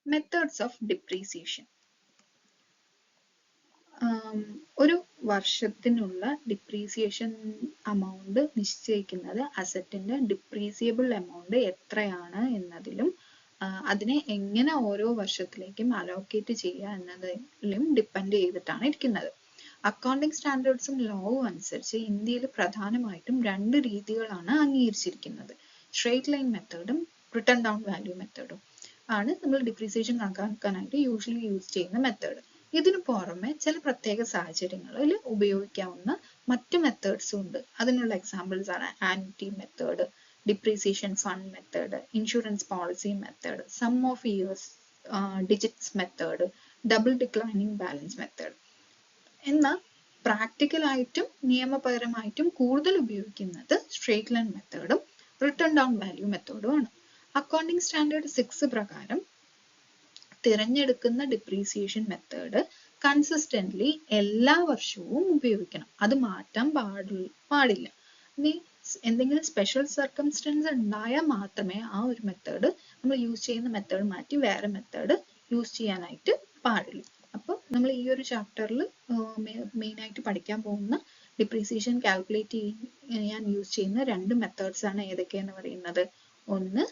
Methods of depreciation. ഒരു വർഷത്തിനുള്ള depreciation amount നിശ്ചയിക്കുന്നത് അസറ്റിന്റെ ഡിപ്രീസിയബിൾ amount എത്രയാണ് എന്നതിലും അതിനെ എങ്ങനെ ഓരോ വർഷത്തിലേക്കും അലോക്കേറ്റ് ചെയ്യുക എന്നതിലും ഡിപ്പെൻഡ് ചെയ്തിട്ടാണ് ഇരിക്കുന്നത്. അക്കൗണ്ടിംഗ് സ്റ്റാൻഡേർഡ്സും ലോവും അനുസരിച്ച് ഇന്ത്യയിൽ പ്രധാനമായിട്ടും രണ്ട് രീതികളാണ് അംഗീകരിച്ചിരിക്കുന്നത്. സ്ട്രെയിറ്റ് ലൈൻ മെത്തേഡും റിട്ടേൺ ഡൗൺ വാല്യൂ മെത്തേഡും ആണ് നമ്മൾ ഡിപ്രീസിയേഷൻ കണക്കാക്കാനായിട്ട് യൂഷ്വലി യൂസ് ചെയ്യുന്ന മെത്തേഡ്. ഇതിനു പുറമെ ചില പ്രത്യേക സാഹചര്യങ്ങളിൽ ഉപയോഗിക്കാവുന്ന മറ്റ് മെത്തേഡ്സും ഉണ്ട്. അതിനുള്ള എക്സാമ്പിൾസ് ആണ് annuity method, depreciation fund method, insurance policy method, sum of years digits method, double declining balance method. എന്നാൽ പ്രാക്ടിക്കലായിട്ടും നിയമപരമായിട്ടും കൂടുതൽ ഉപയോഗിക്കുന്നത് സ്ട്രെയിറ്റ് ലൈൻ മെത്തേഡും റിട്ടേൺ ഡൗൺ വാല്യൂ മെത്തേഡും ആണ്. അക്കൗണ്ടിംഗ് സ്റ്റാൻഡേർഡ് 6 പ്രകാരം തിരഞ്ഞെടുക്കുന്ന ഡിപ്രീസിയേഷൻ മെത്തേഡ് കൺസിസ്റ്റന്റ്ലി എല്ലാ വർഷവും ഉപയോഗിക്കണം. അത് മാറ്റാൻ പാടില്ല. ഇനി എന്തെങ്കിലും സ്പെഷ്യൽ സർക്കംസ്റ്റൻസ് ഉണ്ടായാൽ മാത്രമേ ആ ഒരു മെത്തേഡ് നമ്മൾ യൂസ് ചെയ്യുന്ന മെത്തേഡ് മാറ്റി വേറെ മെത്തേഡ് യൂസ് ചെയ്യാനായിട്ട് പാടുള്ളൂ. അപ്പോൾ നമ്മൾ ഈ ഒരു ചാപ്റ്ററിൽ മെയിൻ ആയിട്ട് പഠിക്കാൻ പോകുന്ന ഡിപ്രീസിയേഷൻ കാൽക്കുലേറ്റ് ചെയ്യാൻ യൂസ് ചെയ്യുന്ന രണ്ട് മെത്തേഡ്സ് ആണ് ഏതൊക്കെയെന്ന് പറയുന്നത്. ഒന്ന്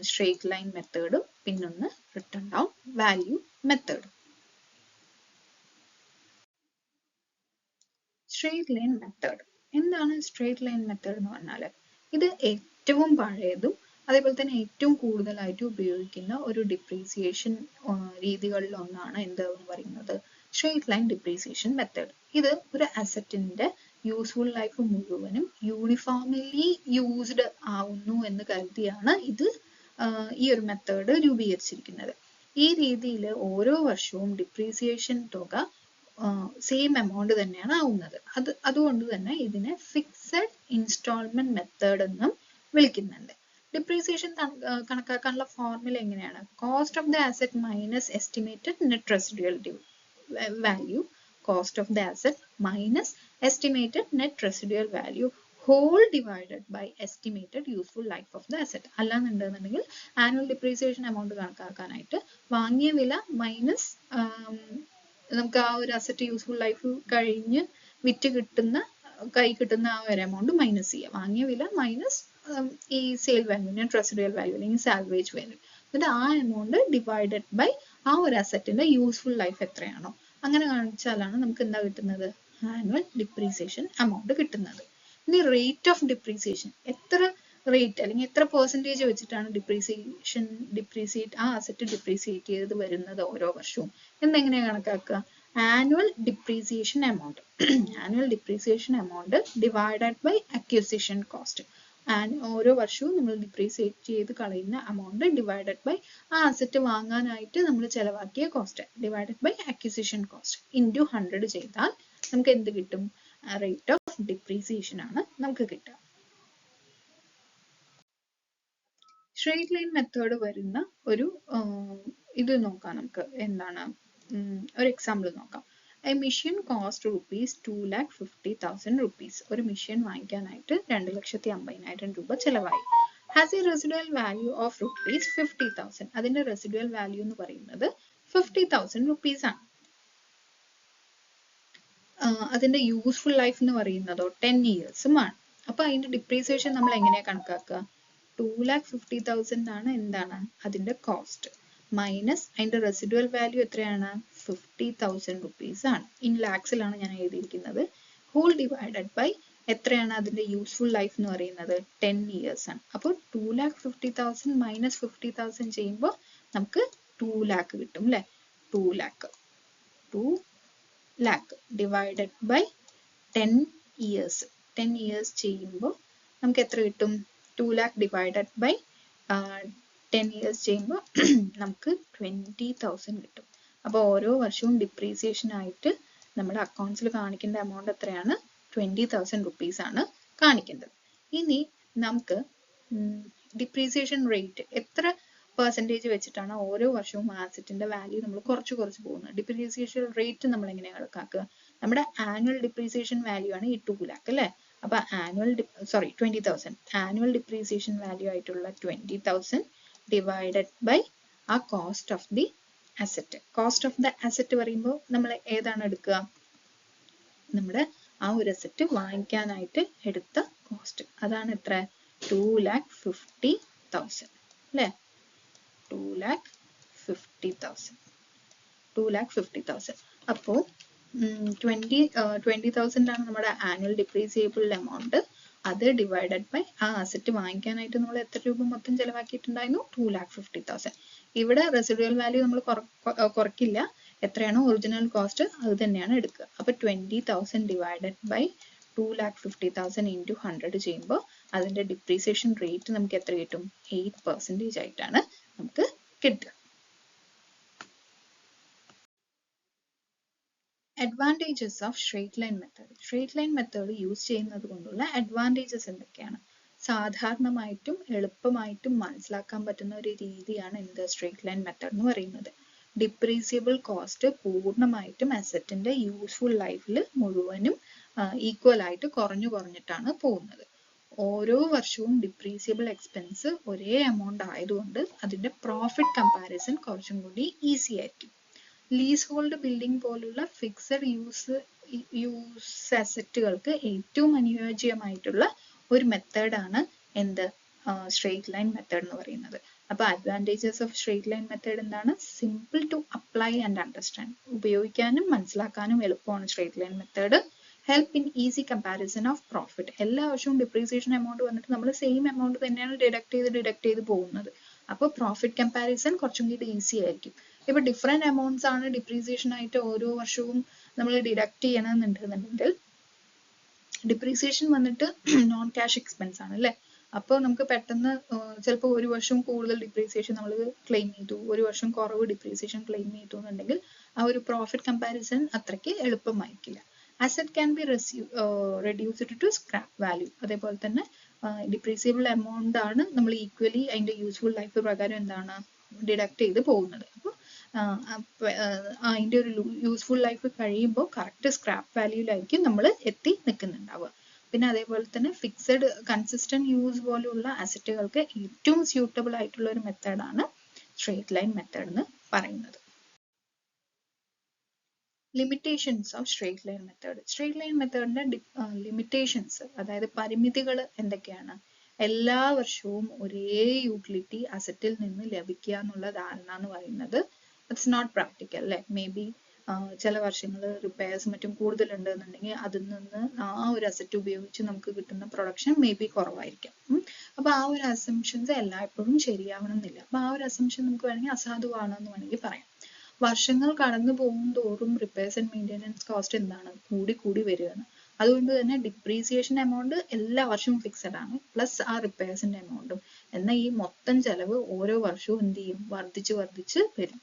സ്ട്രെയിറ്റ് ലൈൻ മെത്തേഡും പിന്നൊന്ന് റിട്ടേൺ ഡൗൺ വാല്യൂ മെത്തേഡും. സ്ട്രെയിറ്റ് ലൈൻ മെത്തേഡ് എന്താണ്? സ്ട്രെയിറ്റ് ലൈൻ മെത്തേഡ് എന്ന് പറഞ്ഞാൽ ഇത് ഏറ്റവും പഴയതും അതേപോലെ തന്നെ ഏറ്റവും കൂടുതലായിട്ട് ഉപയോഗിക്കുന്ന ഒരു ഡിപ്രീസിയേഷൻ രീതികളിൽ ഒന്നാണ് എന്തെന്ന് പറയുന്നത് സ്ട്രെയിറ്റ് ലൈൻ ഡിപ്രീസിയേഷൻ മെത്തേഡ്. ഇത് ഒരു അസറ്റിന്റെ യൂസ്ഫുൾ ലൈഫ് മുഴുവനും യൂണിഫോംലി യൂസ്ഡ് ആവുന്നു എന്ന് കരുതിയാണ് ഇത് ഈ ഒരു മെത്തേഡ് രൂപീകരിച്ചിരിക്കുന്നത്. ഈ രീതിയിൽ ഓരോ വർഷവും ഡിപ്രീസിയേഷൻ തുക സെയിം എമൗണ്ട് തന്നെയാണ് ആവുന്നത്. അതുകൊണ്ട് തന്നെ ഇതിനെ ഫിക്സഡ് ഇൻസ്റ്റാൾമെന്റ് മെത്തേഡ് എന്നും വിളിക്കുന്നുണ്ട്. ഡിപ്രീസിയേഷൻ കണക്കാക്കാനുള്ള ഫോർമുല എങ്ങനെയാണ്? Cost of the asset minus estimated net residual value, cost of the asset minus estimated net residual value whole divided by estimated useful life of the asset. അല്ലാന്നുണ്ടെന്നുണ്ടെങ്കിൽ annual depreciation amount കണക്കാക്കാനായിട്ട് വാങ്ങിയ വില minus നമുക്ക് ആ ഒരു asset useful life കഴിഞ്ഞ് വിറ്റ് കിട്ടുന്ന കൈ കിട്ടുന്ന ആ ഒരു എമൗണ്ട് മൈനസ് ചെയ്യുക. വാങ്ങിയ വില മൈനസ് ഈ sale value, net residual value അല്ലെങ്കിൽ സാൽവേജ് വാല്യൂ, എന്നിട്ട് ആ എമൗണ്ട് ഡിവൈഡഡ് ബൈ ആ ഒരു അസറ്റിന്റെ യൂസ്ഫുൾ ലൈഫ് എത്രയാണോ അങ്ങനെ കാണിച്ചാലാണ് നമുക്ക് എന്താ കിട്ടുന്നത്? ആനുവൽ ഡിപ്രീസിയേഷൻ എമൗണ്ട് കിട്ടുന്നത്. ഇനി റേറ്റ് ഓഫ് ഡിപ്രീസിയേഷൻ, എത്ര റേറ്റ് അല്ലെങ്കിൽ എത്ര പെർസെൻറ്റേജ് വെച്ചിട്ടാണ് ഡിപ്രീസിയേറ്റ് ആ അസറ്റ് ഡിപ്രീസിയേറ്റ് ചെയ്ത് വരുന്നത് ഓരോ വർഷവും എന്നെങ്ങനെയാണ് കണക്കാക്കുക? Annual depreciation amount annual depreciation amount divided by acquisition cost. ഓരോ വർഷവും നമ്മൾ ഡിപ്രീസിയേറ്റ് ചെയ്ത് കളയുന്ന എമൗണ്ട് ഡിവൈഡഡ് ബൈ ആ അസറ്റ് വാങ്ങാനായിട്ട് നമ്മൾ ചെലവാക്കിയ cost divided by acquisition cost into 100 ചെയ്താൽ നമുക്ക് എന്ത് കിട്ടും? റേറ്റ് ഓഫ് ഡിപ്രീസിയേഷൻ ആണ് നമുക്ക് കിട്ടുക. സ്ട്രെയിറ്റ് ലൈൻ മെത്തേഡ് വരുന്ന ഒരു ഇത് നോക്കാം. നമുക്ക് എന്താണ് ഒരു എക്സാമ്പിൾ നോക്കാം. A machine cost rupees 2,50,000 rupees. ഒരു മിഷ്യൻ വാങ്ങിക്കാനായിട്ട് 2,50,000 രൂപ ചെലവായി. Has A residual value of rupees 50,000. അതിന്റെ റെസിഡ്യൂവൽ വാല്യൂ എന്ന് പറയുന്നത് 50,000 റുപ്പീസ് ആണ്. അതിന്റെ യൂസ്ഫുൾ ലൈഫ് എന്ന് പറയുന്നതോ 10 ഇയേഴ്സും ആണ്. അപ്പൊ അതിന്റെ ഡിപ്രീസിയേഷൻ നമ്മൾ എങ്ങനെയാ കണക്കാക്കുക? 2,50,000 ആണ് എന്താണ് അതിന്റെ കോസ്റ്റ്, മൈനസ് അതിന്റെ റെസിഡ്യൂവൽ വാല്യൂ എത്രയാണ്? 50,000 റുപ്പീസ് ആണ്. ഇൻ ലാക്സിലാണ് ഞാൻ എഴുതിയിരിക്കുന്നത്. ഹോൾ ഡിവൈഡഡ് ബൈ എത്രയാണ് അതിന്റെ യൂസ്ഫുൾ ലൈഫ് എന്ന് പറയുന്നത്? 10 ഇയേഴ്സ് ആണ്. അപ്പോൾ 2,50,000 മൈനസ് 50,000 ചെയ്യുമ്പോൾ നമുക്ക് 2 lakh കിട്ടും അല്ലെ? 2 lakh divided by 10 years. 10 years ചെയ്യുമ്പോൾ നമുക്ക് എത്ര കിട്ടും? 2 lakh ഡിവൈഡഡ് ബൈ 10 ഇയേഴ്സ് ചെയ്യുമ്പോൾ നമുക്ക് 20,000 കിട്ടും. അപ്പോൾ ഓരോ വർഷവും ഡിപ്രീസിയേഷൻ ആയിട്ട് നമ്മുടെ അക്കൗണ്ട്സിൽ കാണിക്കേണ്ട എമൗണ്ട് എത്രയാണ്? 20,000 റുപ്പീസ് ആണ് കാണിക്കേണ്ടത്. ഇനി നമുക്ക് ഡിപ്രീസിയേഷൻ റേറ്റ് എത്ര പെർസെൻറ്റേജ് വെച്ചിട്ടാണ് ഓരോ വർഷവും ആസറ്റിന്റെ വാല്യൂ നമ്മൾ കുറച്ച് പോകുന്നത്? ഡിപ്രീസിയേഷൻ റേറ്റ് നമ്മൾ എങ്ങനെയാണ് കണക്കാക്കുക? നമ്മുടെ ആനുവൽ ഡിപ്രീസിയേഷൻ വാല്യൂ ആണ് ഈ 2 lakh അല്ലേ? അപ്പൊ 20,000 ആനുവൽ ഡിപ്രീസിയേഷൻ വാല്യൂ ആയിട്ടുള്ള 20,000 ഡിവൈഡഡ് ബൈ ആ cost of the asset. Cost of the asset പറയുമ്പോൾ നമ്മൾ ഏതാണ് എടുക്കുക? നമ്മുടെ ആ ഒരു അസറ്റ് വാങ്ങിക്കാനായിട്ട് എടുത്ത കോസ്റ്റ്. അതാണ് എത്ര? 2,50,000 അല്ലേ? 2,50,000. 2,50,000. അപ്പോൾ 20,000 ആണ് നമ്മുടെ ആനുവൽ ഡിപ്രീസിയബിൾ എമൗണ്ട്. അത് ഡിവൈഡഡ് ബൈ ആ അസറ്റ് വാങ്ങിക്കാനായിട്ട് നമ്മൾ എത്ര രൂപ മൊത്തം ചെലവാക്കിയിട്ടുണ്ടായിരുന്നു? 2,50,000. ഇവിടെ റെസിഡ്യൂവൽ വാല്യൂ നമ്മൾ കുറയ്ക്കില്ല. എത്രയാണോ ഒറിജിനൽ കോസ്റ്റ് അത് തന്നെയാണ് എടുക്കുക. അപ്പോൾ 20,000 ഡിവൈഡഡ് ബൈ 2,50,000 ഇൻറ്റു 100 ചെയ്യുമ്പോൾ അതിൻ്റെ ഡിപ്രീസിയേഷൻ റേറ്റ് നമുക്ക് എത്ര കിട്ടും? 8% ആയിട്ടാണ് നമുക്ക് കിട്ടുക. Advantages of straight line method. Straight line method use ചെയ്യുന്നത് കൊണ്ടുള്ള അഡ്വാൻറ്റേജസ് എന്തൊക്കെയാണ്? സാധാരണമായിട്ടും എളുപ്പമായിട്ടും മനസ്സിലാക്കാൻ പറ്റുന്ന ഒരു രീതിയാണ് എന്ത്? സ്ട്രെയിറ്റ് ലൈൻ മെത്തേഡ് എന്ന് പറയുന്നത്. ഡിപ്രീസിയബിൾ കോസ്റ്റ് പൂർണ്ണമായിട്ടും അസറ്റിന്റെ യൂസ്ഫുൾ ലൈഫിൽ മുഴുവനും ഈക്വൽ ആയിട്ട് കുറഞ്ഞിട്ടാണ് പോകുന്നത്. ഓരോ വർഷവും ഡിപ്രീസിയബിൾ എക്സ്പെൻസ് ഒരേ എമൗണ്ട് ആയതുകൊണ്ട് അതിന്റെ പ്രോഫിറ്റ് കമ്പാരിസൺ കുറച്ചും കൂടി ഈസി ആയിരിക്കും. ലീസ് ഹോൾഡ് ബിൽഡിംഗ് പോലുള്ള ഫിക്സഡ് യൂസ് അസറ്റുകൾക്ക് ഏറ്റവും അനുയോജ്യമായിട്ടുള്ള ഒരു മെത്തേഡാണ് എന്ത്? സ്ട്രെയിറ്റ് ലൈൻ മെത്തേഡ് എന്ന് പറയുന്നത്. അപ്പോൾ advantages of straight line method എന്താണ്? Simple to apply and understand. ഉപയോഗിക്കാനും മനസ്സിലാക്കാനും എളുപ്പമാണ് straight line method. Help in easy comparison of profit. എല്ലാ വർഷവും ഡിപ്രീസിയേഷൻ എമൗണ്ട് വന്നിട്ട് നമ്മൾ സെയിം എമൗണ്ട് തന്നെയാണ് ഡിഡക്ട് ചെയ്ത് പോകുന്നത്. അപ്പോൾ പ്രോഫിറ്റ് കമ്പാരിസൺ കുറച്ചും കൂടി ഈസി ആയിരിക്കും. ഇപ്പൊ ഡിഫറെന്റ് എമൗണ്ട്സ് ആണ് ഡിപ്രീസിയേഷൻ ആയിട്ട് ഓരോ വർഷവും നമ്മൾ ഡിഡക്ട് ചെയ്യണമെന്നുണ്ടെന്നുണ്ടെങ്കിൽ ഡിപ്രീസിയേഷൻ വന്നിട്ട് നോൺ ക്യാഷ് എക്സ്പെൻസ് ആണ് അല്ലേ? അപ്പോൾ നമുക്ക് പെട്ടെന്ന് ചിലപ്പോൾ ഒരു വർഷം കൂടുതൽ ഡിപ്രീസിയേഷൻ നമ്മൾ ക്ലെയിം ചെയ്തു, ഒരു വർഷം കുറവ് ഡിപ്രീസിയേഷൻ ക്ലെയിം ചെയ്തു എന്നുണ്ടെങ്കിൽ ആ ഒരു പ്രോഫിറ്റ് കമ്പാരിസൺ അത്രയ്ക്ക് എളുപ്പമായിരിക്കില്ല. Asset can be reduced to scrap value. അതേപോലെ തന്നെ ഡിപ്രീസിയബിൾ എമൗണ്ട് ആണ് നമ്മൾ ഈക്വലി അതിന്റെ യൂസ്ഫുൾ ലൈഫ് പ്രകാരം എന്താണ് ഡിഡക്ട് ചെയ്ത് പോകുന്നത്. അപ്പോൾ അതിന്റെ ഒരു യൂസ്ഫുൾ ലൈഫ് കഴിയുമ്പോൾ കറക്റ്റ് സ്ക്രാപ്പ് വാല്യൂലായിരിക്കും നമ്മൾ എത്തി നിൽക്കുന്നുണ്ടാവുക. പിന്നെ അതേപോലെ തന്നെ ഫിക്സഡ് കൺസിസ്റ്റന്റ് യൂസ് പോലുള്ള അസറ്റുകൾക്ക് ഏറ്റവും സ്യൂട്ടബിൾ ആയിട്ടുള്ള ഒരു മെത്തേഡാണ് സ്ട്രെയിറ്റ് ലൈൻ മെത്തേഡ് എന്ന് പറയുന്നത്. Limitations of straight line method. Straight line മെത്തേഡിന്റെ ലിമിറ്റേഷൻസ്, അതായത് പരിമിതികൾ എന്തൊക്കെയാണ്? എല്ലാ വർഷവും ഒരേ യൂട്ടിലിറ്റി അസറ്റിൽ നിന്ന് ലഭിക്കുക എന്നുള്ള ധാരണ എന്ന് പറയുന്നത് ഇറ്റ്സ് നോട്ട് പ്രാക്ടിക്കൽ അല്ലേ? മേ ബി ചില വർഷങ്ങൾ റിപ്പയർസ് മറ്റും കൂടുതലുണ്ട് എന്നുണ്ടെങ്കിൽ അതിൽ നിന്ന് ആ ഒരു അസറ്റ് ഉപയോഗിച്ച് നമുക്ക് കിട്ടുന്ന പ്രൊഡക്ഷൻ മേ ബി കുറവായിരിക്കാം. അപ്പൊ ആ ഒരു അസംഷൻസ് എല്ലായ്പ്പോഴും ശരിയാവണമെന്നില്ല. അപ്പൊ ആ ഒരു അസംഷൻ നമുക്ക് വേണമെങ്കിൽ അസാധുവാണെന്ന് വേണമെങ്കിൽ പറയാം. വർഷങ്ങൾ കടന്നു പോകും തോറും റിപ്പയർസ് ആൻഡ് മെയിൻ്റെനൻസ് കോസ്റ്റ് എന്താണ്? കൂടി വരികയാണ്. അതുകൊണ്ട് തന്നെ ഡിപ്രീസിയേഷൻ എമൗണ്ട് എല്ലാ വർഷവും ഫിക്സഡ് ആണ്, പ്ലസ് ആ റിപ്പയർസിന്റെ എമൗണ്ടും. എന്നാൽ ഈ മൊത്തം ചെലവ് ഓരോ വർഷവും എന്ത് ചെയ്യും? വർദ്ധിച്ച് വരും.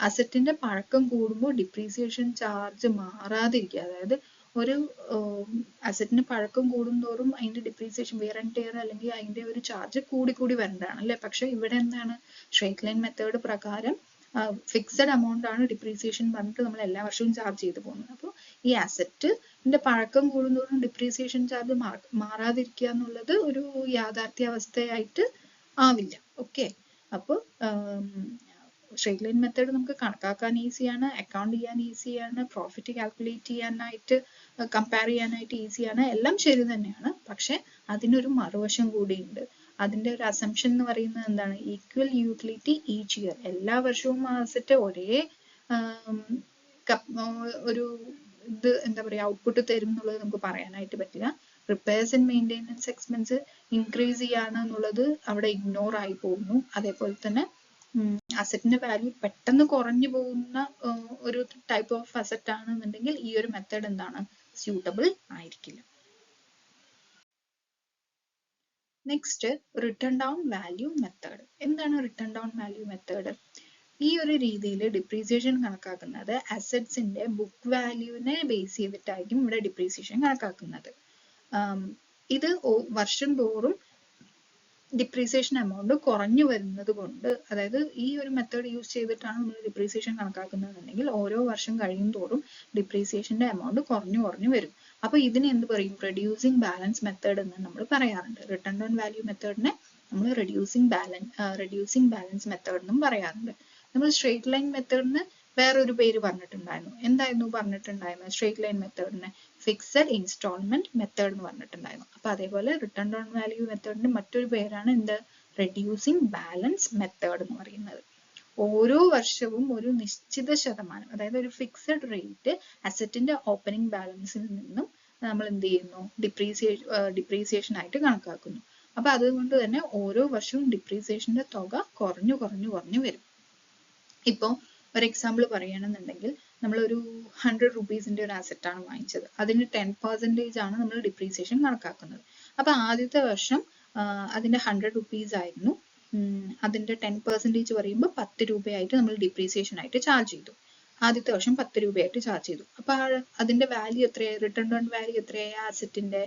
അസറ്റിന്റെ പഴക്കം കൂടുമ്പോൾ ഡിപ്രീസിയേഷൻ ചാർജ് മാറാതിരിക്കുക, അതായത് ഒരു അസറ്റിന് പഴക്കം കൂടുന്തോറും അതിന്റെ ഡിപ്രീസിയേഷൻ വിയർ ആൻഡ് ടിയർ അല്ലെങ്കിൽ അതിന്റെ ഒരു ചാർജ് കൂടി വരേണ്ടതാണ് അല്ലെ? പക്ഷെ ഇവിടെ എന്താണ്? സ്ട്രെയിറ്റ് ലൈൻ മെത്തേഡ് പ്രകാരം ഫിക്സഡ് എമൗണ്ട് ആണ് ഡിപ്രീസിയേഷൻ പറഞ്ഞിട്ട് നമ്മൾ എല്ലാ വർഷവും ചാർജ് ചെയ്ത് പോകുന്നത്. അപ്പോൾ ഈ അസറ്റിന്റെ പഴക്കം കൂടുന്തോറും ഡിപ്രീസിയേഷൻ ചാർജ് മാറാതിരിക്കുക എന്നുള്ളത് ഒരു യാഥാർത്ഥ്യാവസ്ഥയായിട്ട് ആവില്ല. ഓക്കെ, അപ്പോൾ സ്ട്രെയിറ്റ് ലൈൻ മെത്തേഡ് നമുക്ക് കണക്കാക്കാൻ ഈസിയാണ്, അക്കൗണ്ട് ചെയ്യാൻ ഈസിയാണ്, പ്രോഫിറ്റ് കാൽക്കുലേറ്റ് ചെയ്യാനായിട്ട് കമ്പയർ ചെയ്യാനായിട്ട് ഈസിയാണ്, എല്ലാം ശരി തന്നെയാണ്. പക്ഷെ അതിനൊരു മറുവശം കൂടിയുണ്ട്. അതിന്റെ ഒരു അസംഷൻ എന്ന് പറയുന്നത് എന്താണ്? Equal utility each year. എല്ലാ വർഷവും ആ അസറ്റ് ഒരേ ഒരു ഇത് എന്താ പറയുക ഔട്ട്പുട്ട് തരും എന്നുള്ളത് നമുക്ക് പറയാനായിട്ട് പറ്റില്ല. Repairs and maintenance expense increase ചെയ്യാണ് എന്നുള്ളത് അവിടെ ഇഗ്നോർ ആയി പോകുന്നു. അതേപോലെ തന്നെ അസറ്റിന്റെ വാല്യൂ പെട്ടെന്ന് കുറഞ്ഞു പോകുന്ന ഒരു ടൈപ്പ് ഓഫ് അസറ്റ് ആണെന്നുണ്ടെങ്കിൽ ഈ ഒരു മെത്തേഡ് എന്താണ്? സ്യൂട്ടബിൾ ആയിരിക്കില്ല. Next, return down value method. എന്താണ് റിട്ടേൺ ഡൗൺ വാല്യൂ മെത്തേഡ്? ഈ ഒരു രീതിയിൽ ഡിപ്രീസിയേഷൻ കണക്കാക്കുന്നത് അസറ്റ്സിന്റെ ബുക്ക് വാല്യൂവിനെ ബേസ് ചെയ്തിട്ടായിരിക്കും ഇവിടെ ഡിപ്രീസിയേഷൻ കണക്കാക്കുന്നത്. ഇത് വർഷം തോറും ഡിപ്രീസിയേഷൻ എമൗണ്ട് കുറഞ്ഞു വരുന്നത് കൊണ്ട്, അതായത് ഈ ഒരു മെത്തേഡ് യൂസ് ചെയ്തിട്ടാണ് നമ്മൾ ഡിപ്രീസിയേഷൻ കണക്കാക്കുന്നതെന്നുണ്ടെങ്കിൽ ഓരോ വർഷം കഴിയും തോറും ഡിപ്രീസിയേഷന്റെ എമൗണ്ട് കുറഞ്ഞു വരും. അപ്പൊ ഇതിനെ എന്ത് പറയും? റെഡ്യൂസിങ് ബാലൻസ് മെത്തേഡ് എന്ന് നമ്മൾ പറയാറുണ്ട്. റിട്ടേൺ ഡൗൺ വാല്യൂ മെത്തേഡിനെ നമ്മൾ റെഡ്യൂസിങ് ബാലൻസ് മെത്തേഡ് എന്നും പറയാറുണ്ട്. നമ്മൾ സ്ട്രേറ്റ് ലൈൻ മെത്തേഡിന് വേറൊരു പേര് പറഞ്ഞിട്ടുണ്ടായിരുന്നു. എന്തായിരുന്നു പറഞ്ഞിട്ടുണ്ടായിരുന്നത്? സ്ട്രേറ്റ് ലൈൻ മെത്തേഡിന് ഫിക്സഡ് ഇൻസ്റ്റാൾമെന്റ് മെത്തേഡ് എന്ന് പറഞ്ഞിട്ടുണ്ടായിരുന്നു. അപ്പൊ അതേപോലെ റിട്ടേൺ ഓൺ വാല്യൂ മെത്തേഡിന്റെ മറ്റൊരു പേരാണ് എന്ത്? റെഡ്യൂസിങ് ബാലൻസ് മെത്തേഡ് എന്ന് പറയുന്നത്. ഓരോ വർഷവും ഒരു നിശ്ചിത ശതമാനം, അതായത് ഒരു ഫിക്സഡ് റേറ്റ് അസറ്റിന്റെ ഓപ്പണിംഗ് ബാലൻസിൽ നിന്നും നമ്മൾ എന്ത് ചെയ്യുന്നു? ഡിപ്രീസിയേഷൻ ആയിട്ട് കണക്കാക്കുന്നു. അപ്പൊ അതുകൊണ്ട് തന്നെ ഓരോ വർഷവും ഡിപ്രീസിയേഷന്റെ തുക കുറഞ്ഞു വരും. ഇപ്പോൾ ഒരു എക്സാമ്പിൾ പറയുകയാണെന്നുണ്ടെങ്കിൽ നമ്മളൊരു 100 റുപ്പീസിന്റെ ഒരു അസറ്റ് ആണ് വാങ്ങിച്ചത്. അതിന് 10% ആണ് നമ്മൾ ഡിപ്രീസിയേഷൻ കണക്കാക്കുന്നത്. അപ്പൊ ആദ്യത്തെ വർഷം അതിന്റെ 100 റുപ്പീസ് ആയിരുന്നു. അതിന്റെ 10% പറയുമ്പോൾ 10 രൂപയായിട്ട് നമ്മൾ ഡിപ്രീസിയേഷൻ ആയിട്ട് ചാർജ് ചെയ്തു. ആദ്യത്തെ വർഷം 10 രൂപയായിട്ട് ചാർജ് ചെയ്തു. അപ്പൊ അതിന്റെ വാല്യൂ എത്രയായി? റിട്ടേൺ ഓൺ വാല്യൂ എത്രയായി? അസറ്റിന്റെ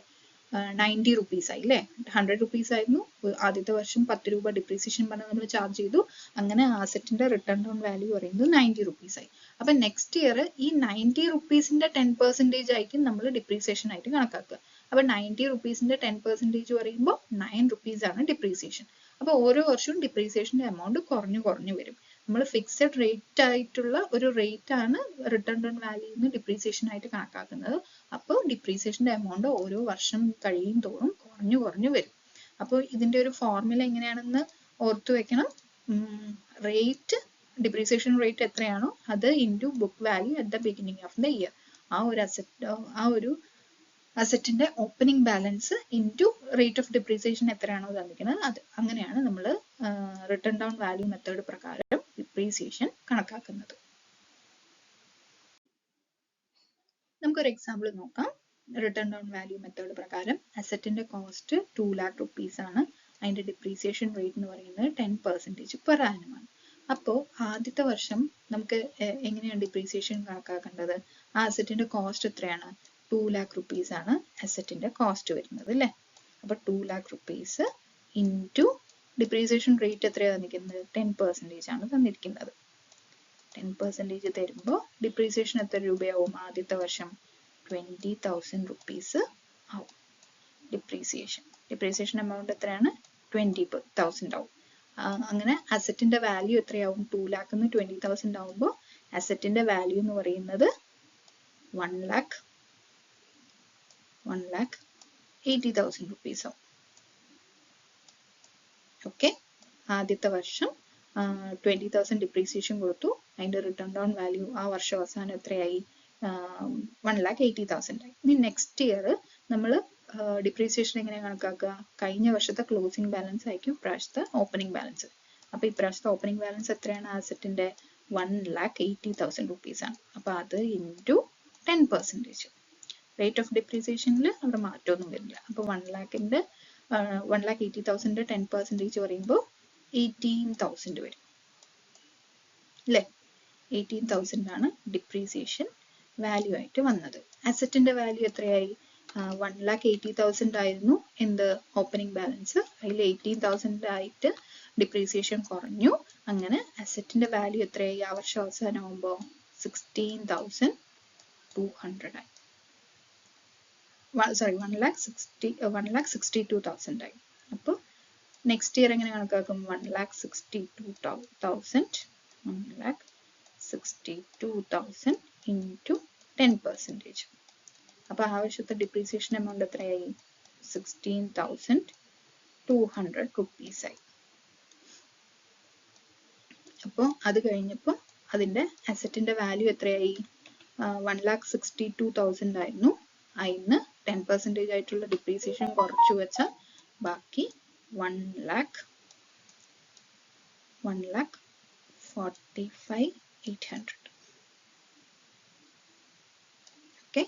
90 റുപ്പീസ് ആയി അല്ലേ? 100 റുപ്പീസ് ആയിരുന്നു. ആദ്യത്തെ വർഷം 10 രൂപ ഡിപ്രീസിയേഷൻ പറഞ്ഞ് നമ്മൾ ചാർജ് ചെയ്തു. അങ്ങനെ അസറ്റിന്റെ റിട്ടേൺ ഓൺ വാല്യൂ പറയുന്നത് 90 റുപ്പീസ് ആയി. അപ്പൊ നെക്സ്റ്റ് ഇയർ ഈ 90 റുപ്പീസിന്റെ 10% ആയിരിക്കും നമ്മൾ ഡിപ്രീസിയേഷൻ ആയിട്ട് കണക്കാക്കുക. അപ്പൊ 90 റുപ്പീസിന്റെ 10% പറയുമ്പോൾ 9 റുപ്പീസ് ആണ് ഡിപ്രീസിയേഷൻ. അപ്പൊ ഓരോ വർഷവും ഡിപ്രീസിയേഷന്റെ എമൗണ്ട് കുറഞ്ഞു വരും. നമ്മൾ ഫിക്സഡ് റേറ്റ് ആയിട്ടുള്ള ഒരു റേറ്റ് ആണ് റിട്ടേൺ ഓൺ വാല്യൂന്ന് ഡിപ്രീസിയേഷൻ ആയിട്ട് കണക്കാക്കുന്നത്. അപ്പോൾ ഡിപ്രീസിയേഷന്റെ എമൗണ്ട് ഓരോ വർഷം കഴിയും തോറും കുറഞ്ഞു വരും. അപ്പോൾ ഇതിന്റെ ഒരു ഫോർമുല എങ്ങനെയാണെന്ന് ഓർത്തു വെക്കണം. റേറ്റ്, ഡിപ്രീസിയേഷൻ റേറ്റ് എത്രയാണോ അത് into book value at the beginning of the year. ആ ഒരു അസറ്റിന്റെ opening balance into rate of depreciation എത്രയാണോ തന്നിരിക്കുന്നത് അത്. അങ്ങനെയാണ് നമ്മൾ റിട്ടേൺ ഡൗൺ വാല്യൂ മെത്തേഡ് പ്രകാരം ഡിപ്രീസിയേഷൻ കണക്കാക്കുന്നത്. നമുക്കൊരു എക്സാമ്പിൾ നോക്കാം. റിട്ടേൺ ഡൗൺ വാല്യൂ മെത്തേഡ് പ്രകാരം അസറ്റിന്റെ കോസ്റ്റ് 2 lakh റുപ്പീസ് ആണ്. അതിന്റെ ഡിപ്രീസിയേഷൻ റേറ്റ് എന്ന് പറയുന്നത് 10% പെർ ആനം ആണ്. അപ്പോൾ ആദ്യത്തെ വർഷം നമുക്ക് എങ്ങനെയാണ് ഡിപ്രീസിയേഷൻ കണക്കാക്കേണ്ടത്? ആ അസറ്റിന്റെ കോസ്റ്റ് എത്രയാണ്? 2 lakh റുപ്പീസ് ആണ് അസറ്റിന്റെ കോസ്റ്റ് വരുന്നത് അല്ലേ? അപ്പൊ 2 lakh rupees into depreciation rate എത്രയാണ് തന്നിരിക്കുന്നത്? 10% ആണ് തന്നിരിക്കുന്നത്. 10% തരുമ്പോൾ ഡിപ്രീസിയേഷൻ എത്ര രൂപയാവും? ആദ്യത്തെ വർഷം 20,000 റുപ്പീസ് ആവും ഡിപ്രീസിയേഷൻ എമൗണ്ട് എത്രയാണ്? 20,000 ആവും. അങ്ങനെ അസറ്റിന്റെ വാല്യൂ എത്രയാവും? 2 lakh 20,000 ആവുമ്പോൾ അസറ്റിന്റെ വാല്യൂ എന്ന് പറയുന്നത് 1,80,000 റുപ്പീസ് ആവും. ഓക്കെ, ആദ്യത്തെ വർഷം 20,000 ഡിപ്രീസിയേഷൻ കൊടുത്തു. അതിന്റെ റിട്ടേൺ ഡൗൺ വാല്യൂ ആ വർഷം അവസാനം എത്രയായി? 1,80,000 ആയി. ഇനി നെക്സ്റ്റ് ഇയർ നമ്മൾ ഡിപ്രീസിയേഷൻ എങ്ങനെ കണക്കാക്കുക? കഴിഞ്ഞ വർഷത്തെ ക്ലോസിംഗ് ബാലൻസ് ആയിരിക്കും ഇപ്രാവശ്യത്തെ ഓപ്പണിംഗ് ബാലൻസ്. അപ്പൊ ഇപ്രാവശ്യത്തെ ഓപ്പണിംഗ് ബാലൻസ് എത്രയാണ്? അസറ്റിന്റെ 1,80,000 റുപ്പീസ് ആണ്. അപ്പൊ അത് ഇൻറ്റു 10%. റേറ്റ് ഓഫ് ഡിപ്രീസിയേഷനിൽ അവിടെ മാറ്റമൊന്നും വരില്ല. അപ്പൊ 1,80,000 10% പറയുമ്പോൾ 18,000 വരും അല്ലേ? 18,000 ആണ് ഡിപ്രീസിയേഷൻ വാല്യൂ ആയിട്ട് വന്നത്. അസറ്റിന്റെ വാല്യൂ എത്രയായി? 1,80,000 ആയിരുന്നു എന്ത് ഓപ്പണിംഗ് ബാലൻസ്. അതിൽ 18,000 ആയിട്ട് ഡിപ്രീസിയേഷൻ കുറഞ്ഞു. അങ്ങനെ അസറ്റിന്റെ വാല്യൂ എത്രയായി? ആ വർഷം അവസാനം ആവുമ്പോൾ 16,200 ആയി. 1,62,000 ആയി. അപ്പോൾ നെക്സ്റ്റ് ഇയർ എങ്ങനെ കണക്കാക്കും? 1,62,000 ഇൻറ്റു 10%. അപ്പൊ ആവശ്യത്തെ ഡിപ്രീസിയേഷൻ എമൗണ്ട് എത്രയായി? 16,200 റുപ്പീസ് ആയി. അപ്പോൾ അത് കഴിഞ്ഞപ്പോൾ അതിന്റെ അസറ്റിന്റെ വാല്യൂ എത്രയായി? 1,62,000 ആയിരുന്നു. അതിന് 10% ആയിട്ടുള്ള ഡിപ്രീസിയേഷൻ കുറച്ചു വെച്ചാൽ ബാക്കി 1,45,800. ഓക്കെ,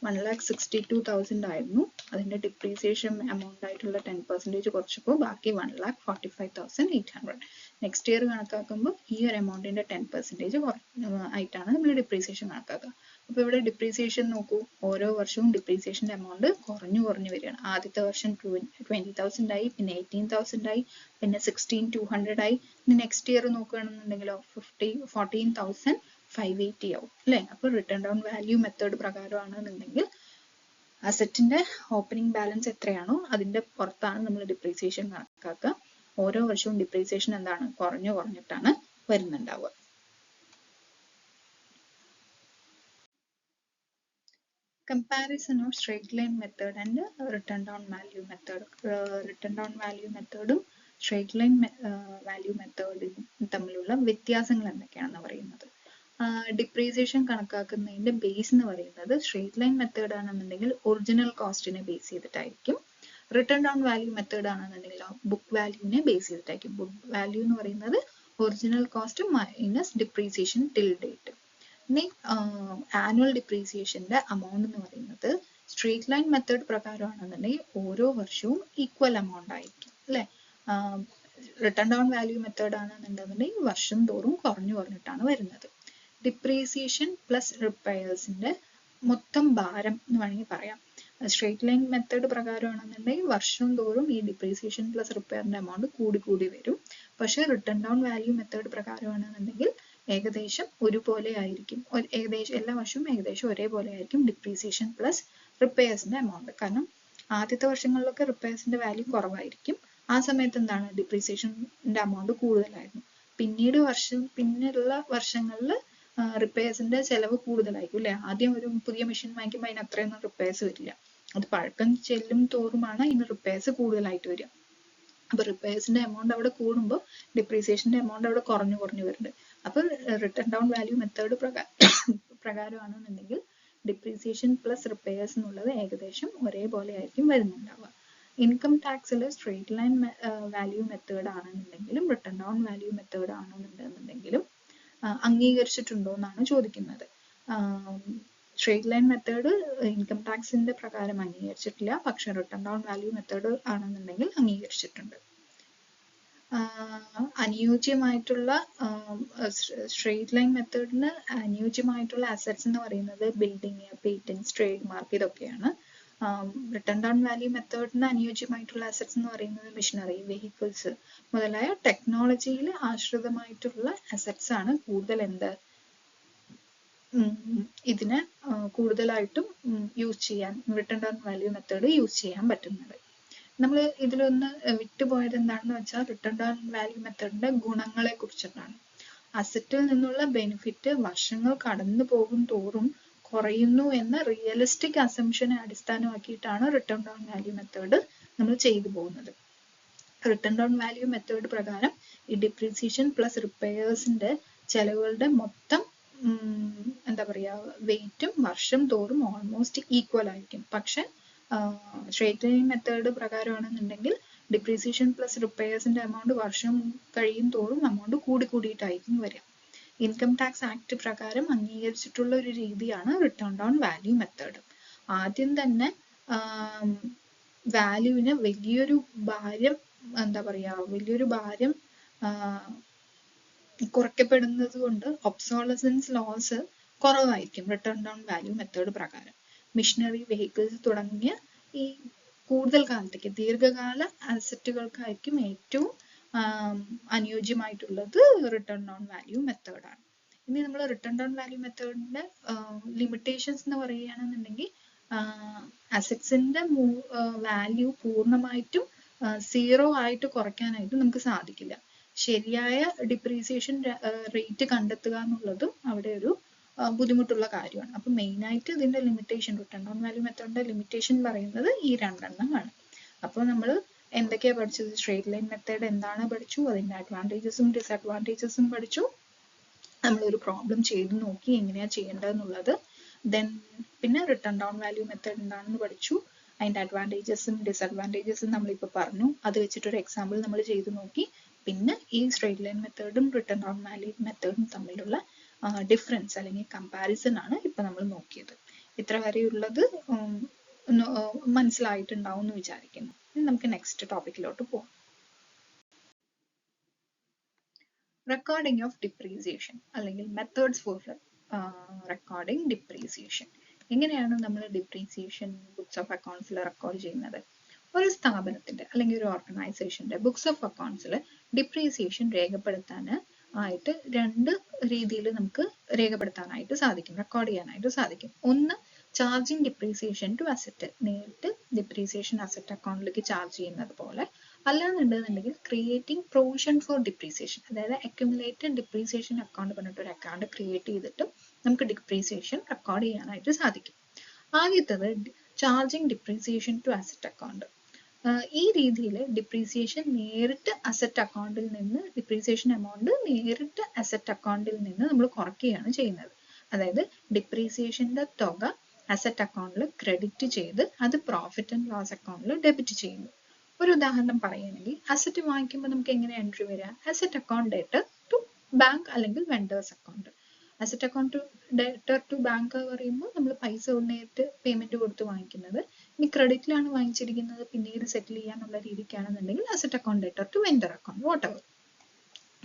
1,62,000 ആയിരുന്നു. അതിന്റെ ഡിപ്രീസിയേഷൻ എമൗണ്ട് ആയിട്ടുള്ള 10% കുറച്ചപ്പോൾ ബാക്കി 1,45,800. നെക്സ്റ്റ് ഇയർ കണക്കാക്കുമ്പോൾ ഈ ഒരു എമൗണ്ടിന്റെ 10% ആയിട്ടാണ് നമ്മൾ ഡിപ്രീസിയേഷൻ കണക്കാക്കുക. അപ്പൊ ഇവിടെ ഡിപ്രീസിയേഷൻ നോക്കൂ, ഓരോ വർഷവും ഡിപ്രീസിയേഷന്റെ എമൗണ്ട് കുറഞ്ഞു വരികയാണ്. ആദ്യത്തെ വർഷം 20,000 ആയി, പിന്നെ 18,000 ആയി, പിന്നെ 16,200 ആയി. ഇനി നെക്സ്റ്റ് ഇയർ നോക്കുകയാണെന്നുണ്ടെങ്കിലോ 14,580 ആവും അല്ലെ? അപ്പൊ റിട്ടേൺ ഡൗൺ വാല്യൂ മെത്തേഡ് പ്രകാരമാണെന്നുണ്ടെങ്കിൽ അസറ്റിന്റെ ഓപ്പണിംഗ് ബാലൻസ് എത്രയാണോ അതിന്റെ പുറത്താണ് നമ്മൾ ഡിപ്രീസിയേഷൻ കണക്കാക്കുക. ഓരോ വർഷവും ഡിപ്രീസിയേഷൻ എന്താണ് കുറഞ്ഞിട്ടാണ് വരുന്നുണ്ടാവുക. Comparison of straight line method and written down value method. Written down value methodും straight line value methodും തമ്മിലുള്ള വ്യത്യാസങ്ങൾ എന്തൊക്കെയാണെന്ന് പറയുന്നത്. ഡിപ്രീസിയേഷൻ കണക്കാക്കുന്നതിന്റെ ബേസ് എന്ന് പറയുന്നത് സ്ട്രേറ്റ് ലൈൻ മെത്തേഡ് ആണെന്നുണ്ടെങ്കിൽ ഒറിജിനൽ കോസ്റ്റിനെ ബേസ് ചെയ്തിട്ടായിരിക്കും. റിട്ടേൺ ഡൗൺ വാല്യൂ മെത്തേഡ് ആണെന്നുണ്ടെങ്കിൽ ബുക്ക് വാല്യൂവിനെ ബേസ് ചെയ്തിട്ടായിരിക്കും. ബുക്ക് വാല്യൂ എന്ന് പറയുന്നത് original cost minus depreciation till date. ഇനി ആനുവൽ ഡിപ്രീസിയേഷന്റെ എമൗണ്ട് എന്ന് പറയുന്നത് സ്ട്രേറ്റ് ലൈൻ മെത്തേഡ് പ്രകാരമാണെന്നുണ്ടെങ്കിൽ ഓരോ വർഷവും ഈക്വൽ എമൗണ്ട് ആയിരിക്കും അല്ലെ. റിട്ടേൺ ഡൗൺ വാല്യൂ മെത്തേഡ് ആണെന്നുണ്ടെന്നുണ്ടെങ്കിൽ വർഷം തോറും കുറഞ്ഞിട്ടാണ് വരുന്നത്. ഡിപ്രീസിയേഷൻ പ്ലസ് റിപ്പയർസിന്റെ മൊത്തം ഭാരം എന്ന് വേണമെങ്കിൽ പറയാം. സ്ട്രേറ്റ് ലൈൻ മെത്തേഡ് പ്രകാരമാണെന്നുണ്ടെങ്കിൽ വർഷം തോറും ഈ ഡിപ്രീസിയേഷൻ പ്ലസ് റിപ്പയറിന്റെ എമൗണ്ട് കൂടി വരും. പക്ഷെ റിട്ടേൺ ഡൗൺ വാല്യൂ മെത്തേഡ് പ്രകാരമാണെന്നുണ്ടെങ്കിൽ ഏകദേശം ഒരുപോലെ ആയിരിക്കും. ഏകദേശം എല്ലാ വർഷവും ഏകദേശം ഒരേപോലെ ആയിരിക്കും ഡിപ്രീസിയേഷൻ പ്ലസ് റിപ്പയർസിന്റെ എമൗണ്ട്. കാരണം ആദ്യത്തെ വർഷങ്ങളിലൊക്കെ റിപ്പയർസിന്റെ വാല്യൂ കുറവായിരിക്കും. ആ സമയത്ത് എന്താണ് ഡിപ്രീസിയേഷന്റെ എമൗണ്ട് കൂടുതലായിരുന്നു. പിന്നെയുള്ള വർഷങ്ങളിൽ റിപ്പയർസിന്റെ ചെലവ് കൂടുതലായിരിക്കും അല്ലെ. ആദ്യം ഒരു പുതിയ മെഷീൻ വാങ്ങിക്കുമ്പോൾ അതിന് അത്രയൊന്നും റിപ്പയർസ് വരില്ല. അത് പഴക്കം ചെല്ലും തോറുമാണ് ഇതിന് റിപ്പയർസ് കൂടുതലായിട്ട് വരിക. അപ്പൊ റിപ്പയർസിന്റെ എമൗണ്ട് അവിടെ കൂടുമ്പോൾ ഡിപ്രീസിയേഷന്റെ എമൗണ്ട് അവിടെ കുറഞ്ഞു വരുന്നുണ്ട്. അപ്പൊ റിട്ടേൺ ഡൗൺ വാല്യൂ മെത്തേഡ് പ്രകാരമാണെന്നുണ്ടെങ്കിൽ ഡിപ്രീസിയേഷൻ പ്ലസ് റിപ്പയർസ് എന്നുള്ളത് ഏകദേശം ഒരേപോലെ ആയിരിക്കും വരുന്നുണ്ടാവുക. ഇൻകം ടാക്സിൽ സ്ട്രേറ്റ് ലൈൻ വാല്യൂ മെത്തേഡ് ആണെന്നുണ്ടെങ്കിലും റിട്ടേൺ ഡൗൺ വാല്യൂ മെത്തേഡ് ആണെന്നുണ്ടെങ്കിലും അംഗീകരിച്ചിട്ടുണ്ടോ എന്നാണ് ചോദിക്കുന്നത്. സ്ട്രേറ്റ് ലൈൻ മെത്തേഡ് ഇൻകം ടാക്സിന്റെ പ്രകാരം അംഗീകരിച്ചിട്ടില്ല. പക്ഷെ റിട്ടേൺ ഡൗൺ വാല്യൂ മെത്തേഡ് ആണെന്നുണ്ടെങ്കിൽ അംഗീകരിച്ചിട്ടുണ്ട്. അനുയോജ്യമായിട്ടുള്ള സ്ട്രേറ്റ് ലൈൻ മെത്തേഡിന് അനുയോജ്യമായിട്ടുള്ള അസറ്റ്സ് എന്ന് പറയുന്നത് ബിൽഡിങ്, പേറ്റന്റ്സ്, ട്രേഡ് മാർക്ക് ഇതൊക്കെയാണ്. റിട്ടേൺ ഡൗൺ വാല്യൂ മെത്തേഡിന് അനുയോജ്യമായിട്ടുള്ള അസറ്റ്സ് എന്ന് പറയുന്നത് മെഷീനറി, വെഹിക്കിൾസ് മുതലായ ടെക്നോളജിയിൽ ആശ്രിതമായിട്ടുള്ള അസറ്റ്സ് ആണ് കൂടുതൽ ഇതിനെ കൂടുതലായിട്ടും യൂസ് ചെയ്യാൻ return down value method use ചെയ്യാൻ പറ്റുന്നത്. നമ്മൾ ഇതിലൊന്ന് വിട്ടുപോയത് എന്താണെന്ന് വെച്ചാൽ റിട്ടേൺ ഡൗൺ വാല്യൂ മെത്തേഡിന്റെ ഗുണങ്ങളെ കുറിച്ചിട്ടാണ്. അസറ്റിൽ നിന്നുള്ള ബെനിഫിറ്റ് വർഷങ്ങൾ കടന്നു പോകും തോറും കുറയുന്നു എന്ന റിയലിസ്റ്റിക് അസംഷനെ അടിസ്ഥാനമാക്കിയിട്ടാണ് റിട്ടേൺ ഡൗൺ വാല്യൂ മെത്തേഡ് നമ്മൾ ചെയ്തു പോകുന്നത്. റിട്ടേൺ ഡൗൺ വാല്യൂ മെത്തേഡ് പ്രകാരം ഈ ഡിപ്രീസിയേഷൻ പ്ലസ് റിപ്പയർസിന്റെ ചെലവുകളുടെ മൊത്തം എന്താ പറയാ വെയിറ്റും വർഷം തോറും ഓൾമോസ്റ്റ് ഈക്വൽ ആയിരിക്കും. പക്ഷെ സ്ട്രേറ്റ് ലൈൻ മെത്തേഡ് പ്രകാരമാണെന്നുണ്ടെങ്കിൽ ഡിപ്രീസിയേഷൻ പ്ലസ് റിപ്പയർസിന്റെ എമൗണ്ട് വർഷം കഴിയും തോറും എമൗണ്ട് കൂടിയിട്ടായിരിക്കും വരിക. ഇൻകം ടാക്സ് ആക്ട് പ്രകാരം അംഗീകരിച്ചിട്ടുള്ള ഒരു രീതിയാണ് റിട്ടേൺ ഡൗൺ വാല്യൂ മെത്തേഡ്. ആദ്യം തന്നെ വാല്യൂവിന് വലിയൊരു ഭാരം കുറയ്ക്കപ്പെടുന്നത് കൊണ്ട് ഒബ്സോളസൻസ് ലോസ് കുറവായിരിക്കും റിട്ടേൺ ഡൗൺ വാല്യൂ മെത്തേഡ് പ്രകാരം. മിഷനറി, വെഹിക്കിൾസ് തുടങ്ങിയ ഈ കൂടുതൽ കാലത്തേക്ക് ദീർഘകാല അസറ്റുകൾക്കായിരിക്കും ഏറ്റവും അനുയോജ്യമായിട്ടുള്ളത് റിട്ടേൺ ഡൗൺ വാല്യൂ മെത്തേഡാണ്. ഇനി നമ്മൾ റിട്ടേൺ ഡൗൺ വാല്യൂ മെത്തേഡിന്റെ ലിമിറ്റേഷൻസ് എന്ന് പറയുകയാണെന്നുണ്ടെങ്കിൽ അസറ്റ്സിന്റെ വാല്യൂ പൂർണ്ണമായിട്ടും 0 ആയിട്ട് കുറയ്ക്കാനായിട്ട് നമുക്ക് സാധിക്കില്ല. ശരിയായ ഡിപ്രീസിയേഷൻ റേറ്റ് കണ്ടെത്തുക എന്നുള്ളതും അവിടെ ഒരു ബുദ്ധിമുട്ടുള്ള കാര്യമാണ്. അപ്പൊ മെയിൻ ആയിട്ട് ഇതിന്റെ ലിമിറ്റേഷൻ റിട്ടേൺ ഡൗൺ വാല്യൂ മെത്തേഡിന്റെ ലിമിറ്റേഷൻ പറയുന്നത് ഈ രണ്ടെണ്ണമാണ്. അപ്പോൾ നമ്മൾ എന്തൊക്കെയാ പഠിച്ചത്? സ്ട്രേറ്റ് ലൈൻ മെത്തേഡ് എന്താണ് പഠിച്ചു, അതിന്റെ അഡ്വാൻറ്റേജസും ഡിസഡ്വാൻറ്റേജസും പഠിച്ചു. നമ്മളൊരു പ്രോബ്ലം ചെയ്ത് നോക്കി എങ്ങനെയാ ചെയ്യേണ്ടതെന്നുള്ളത്. പിന്നെ റിട്ടേൺ ഡൗൺ വാല്യൂ മെത്തേഡ് എന്താണെന്ന് പഠിച്ചു. അതിന്റെ അഡ്വാൻറ്റേജസും ഡിസഡ്വാൻറ്റേജസും നമ്മളിപ്പോൾ പറഞ്ഞു. അത് വെച്ചിട്ടൊരു എക്സാമ്പിൾ നമ്മൾ ചെയ്ത് നോക്കി. പിന്നെ ഈ സ്ട്രേറ്റ് ലൈൻ മെത്തേഡും റിട്ടേൺ ഡൗൺ വാല്യൂ മെത്തേഡും തമ്മിലുള്ള ഡിഫറൻസ് അല്ലെങ്കിൽ കമ്പാരിസൺ ആണ് ഇപ്പൊ നമ്മൾ നോക്കിയത്. ഇത്ര വരെയുള്ളത് മനസ്സിലായിട്ടുണ്ടാവും എന്ന് വിചാരിക്കുന്നു. ഇനി നമുക്ക് നെക്സ്റ്റ് ടോപ്പിക്കിലോട്ട് പോകാം. റെക്കോർഡിംഗ് ഓഫ് ഡിപ്രീസിയേഷൻ അല്ലെങ്കിൽ മെത്തേഡ്സ് ഫോർ റെക്കോർഡിംഗ് ഡിപ്രീസിയേഷൻ. എങ്ങനെയാണ് നമ്മൾ ഡിപ്രീസിയേഷൻ ബുക്സ് ഓഫ് അക്കൗണ്ട്സിൽ റെക്കോർഡ് ചെയ്യുന്നത്? ഒരു സ്ഥാപനത്തിന്റെ അല്ലെങ്കിൽ ഒരു ഓർഗനൈസേഷന്റെ ബുക്സ് ഓഫ് അക്കൗണ്ട്സിൽ ഡിപ്രീസിയേഷൻ രേഖപ്പെടുത്താനായിട്ട് രണ്ട് രീതിയിൽ നമുക്ക് രേഖപ്പെടുത്താനായിട്ട് സാധിക്കും, റെക്കോർഡ് ചെയ്യാനായിട്ട് സാധിക്കും. ഒന്ന്, ചാർജിങ് ഡിപ്രീസിയേഷൻ ടു അസറ്റ്, നേരിട്ട് ഡിപ്രീസിയേഷൻ അസറ്റ് അക്കൗണ്ടിലേക്ക് ചാർജ് ചെയ്യുന്നത് പോലെ. അല്ലാന്നുണ്ടെന്നുണ്ടെങ്കിൽ ക്രിയേറ്റിംഗ് പ്രൊവിഷൻ ഫോർ ഡിപ്രീസിയേഷൻ, അതായത് അക്യുമുലേറ്റഡ് ഡിപ്രീസിയേഷൻ അക്കൗണ്ട് പറഞ്ഞിട്ട് ഒരു അക്കൗണ്ട് ക്രിയേറ്റ് ചെയ്തിട്ട് നമുക്ക് ഡിപ്രീസിയേഷൻ റെക്കോർഡ് ചെയ്യാനായിട്ട് സാധിക്കും. ആദ്യത്തത് charging depreciation to asset account. ഈ രീതിയിൽ ഡിപ്രീസിയേഷൻ നേരിട്ട് അസറ്റ് അക്കൗണ്ടിൽ നിന്ന്, ഡിപ്രീസിയേഷൻ എമൗണ്ട് നേരിട്ട് അസറ്റ് അക്കൗണ്ടിൽ നിന്ന് നമ്മൾ കുറയ്ക്കുകയാണ് ചെയ്യുന്നത്. അതായത് ഡിപ്രീസിയേഷന്റെ തുക അസറ്റ് അക്കൗണ്ടിൽ ക്രെഡിറ്റ് ചെയ്ത് അത് പ്രോഫിറ്റ് ആൻഡ് ലോസ് അക്കൗണ്ടിൽ ഡെബിറ്റ് ചെയ്യുന്നു. ഒരു ഉദാഹരണം പറയുകയാണെങ്കിൽ അസറ്റ് വാങ്ങിക്കുമ്പോൾ നമുക്ക് എങ്ങനെ എൻട്രി വരിക? Asset account debtor to bank അല്ലെങ്കിൽ vendors account. Asset account debtor to bank പറയുമ്പോൾ നമ്മൾ പൈസ നേരിട്ട് പേയ്മെന്റ് കൊടുത്ത് വാങ്ങിക്കുന്നത്. ഇനി ക്രെഡിറ്റിലാണ് വാങ്ങിച്ചിരിക്കുന്നത്, പിന്നീട് സെറ്റിൽ ചെയ്യാനുള്ള രീതിക്കാണെന്നുണ്ടെങ്കിൽ asset account debtor to vendor account, whatever.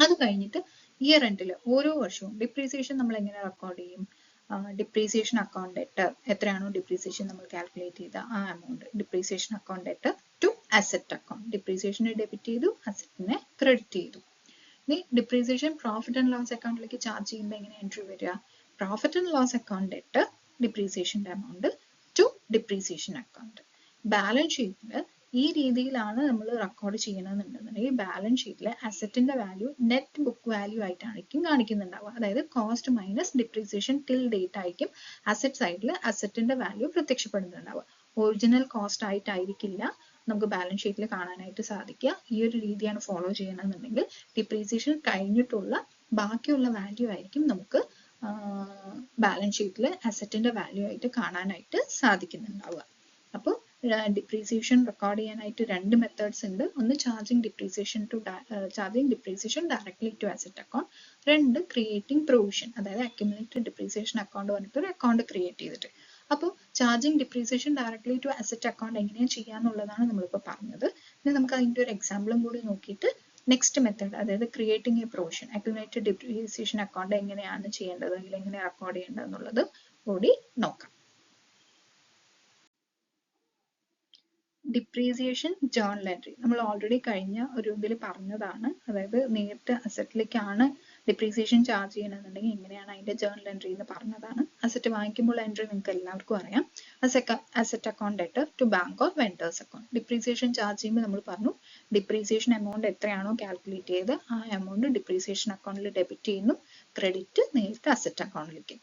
അത് കഴിഞ്ഞിട്ട് ഇയർ എൻഡിൽ ഓരോ വർഷവും ഡിപ്രീസിയേഷൻ നമ്മൾ എങ്ങനെ റെക്കോർഡ് ചെയ്യും? ഡിപ്രീസിയേഷൻ അക്കൗണ്ട് ഡെറ്റർ എത്രയാണോ ഡിപ്രീസിയേഷൻ നമ്മൾ കാൽക്കുലേറ്റ് ചെയ്ത ആ amount depreciation account debtor to asset account, ഡിപ്രീസിയേഷനെ ഡെബിറ്റ് ചെയ്തു, അസറ്റിനെ ക്രെഡിറ്റ് ചെയ്തു. ഇനി ഡിപ്രീസിയേഷൻ പ്രോഫിറ്റ് ആൻഡ് ലോസ് അക്കൗണ്ടിലേക്ക് ചാർജ് ചെയ്യുമ്പോൾ എങ്ങനെ എൻട്രി വരിക? Profit and loss account debtor ഡിപ്രീസിയേഷന്റെ amount to depreciation account. Balance ഷീറ്റിൽ ഈ രീതിയിലാണ് നമ്മൾ റെക്കോർഡ് ചെയ്യണമെന്നുണ്ടെന്നുണ്ടെങ്കിൽ ബാലൻസ് ഷീറ്റിലെ അസറ്റിന്റെ വാല്യൂ നെറ്റ് ബുക്ക് വാല്യൂ ആയിട്ടായിരിക്കും കാണിക്കുന്നുണ്ടാവുക. അതായത് cost minus depreciation till date ആയിരിക്കും അസറ്റ് സൈഡിൽ അസറ്റിന്റെ വാല്യൂ പ്രത്യക്ഷപ്പെടുന്നുണ്ടാവുക. ഒറിജിനൽ കോസ്റ്റ് ആയിട്ടായിരിക്കില്ല നമുക്ക് ബാലൻസ് ഷീറ്റിൽ കാണാനായിട്ട് സാധിക്കുക. ഈ ഒരു രീതിയാണ് ഫോളോ ചെയ്യണമെന്നുണ്ടെങ്കിൽ ഡിപ്രീസിയേഷൻ കഴിഞ്ഞിട്ടുള്ള ബാക്കിയുള്ള വാല്യൂ ആയിരിക്കും നമുക്ക് ബാലൻസ് ഷീറ്റിൽ അസറ്റിന്റെ വാല്യൂ ആയിട്ട് കാണാനായിട്ട് സാധിക്കുന്നുണ്ടാവുക. അപ്പോൾ ഡിപ്രീസിയേഷൻ റെക്കോർഡ് ചെയ്യാനായിട്ട് രണ്ട് മെത്തേഡ്സ് ഉണ്ട്. ഒന്ന് charging depreciation directly to asset account, രണ്ട് ക്രിയേറ്റിംഗ് പ്രൊവിഷൻ, അതായത് അക്യുമുലേറ്റഡ് ഡിപ്രീസിയേഷൻ അക്കൗണ്ട് പറഞ്ഞിട്ട് ഒരു അക്കൗണ്ട് ക്രിയേറ്റ് ചെയ്തിട്ട്. അപ്പോൾ charging depreciation directly to asset account എങ്ങനെയാണ് ചെയ്യാന്നുള്ളതാണ് നമ്മളിപ്പോൾ പറഞ്ഞത്. ഇനി നമുക്ക് അതിൻ്റെ ഒരു എക്സാമ്പിളും കൂടി നോക്കിയിട്ട് നെക്സ്റ്റ് മെത്തേഡ്, അതായത് creating A provision accumulated depreciation account എങ്ങനെയാണ് ചെയ്യേണ്ടത് അല്ലെങ്കിൽ എങ്ങനെ റെക്കോർഡ് ചെയ്യേണ്ടത് എന്നുള്ളത് കൂടി നോക്കാം. ഡിപ്രീസിയേഷൻ ജേർണൽ എൻട്രി നമ്മൾ ഓൾറെഡി കഴിഞ്ഞ ഒരു ഇതിൽ പറഞ്ഞതാണ്. അതായത് നേരിട്ട് അസറ്റിലേക്കാണ് ഡിപ്രീസിയേഷൻ ചാർജ് ചെയ്യണമെന്നുണ്ടെങ്കിൽ എങ്ങനെയാണ് അതിന്റെ ജേർണൽ എൻട്രി എന്ന് പറഞ്ഞതാണ്. അസറ്റ് വാങ്ങിക്കുമ്പോൾ എൻട്രി നിങ്ങൾക്ക് എല്ലാവർക്കും അറിയാം. Asset account debtor to bank or vendors account. Depreciation charge ചെയ്യുമ്പോൾ നമ്മൾ പറഞ്ഞു ഡിപ്രീസിയേഷൻ എമൗണ്ട് എത്രയാണോ കാൽക്കുലേറ്റ് ചെയ്ത് ആ എമൗണ്ട് ഡിപ്രീസിയേഷൻ അക്കൗണ്ടിൽ ഡെബിറ്റ് ചെയ്യുന്നു, ക്രെഡിറ്റ് നേരിട്ട് അസറ്റ് അക്കൗണ്ടിലേക്ക്.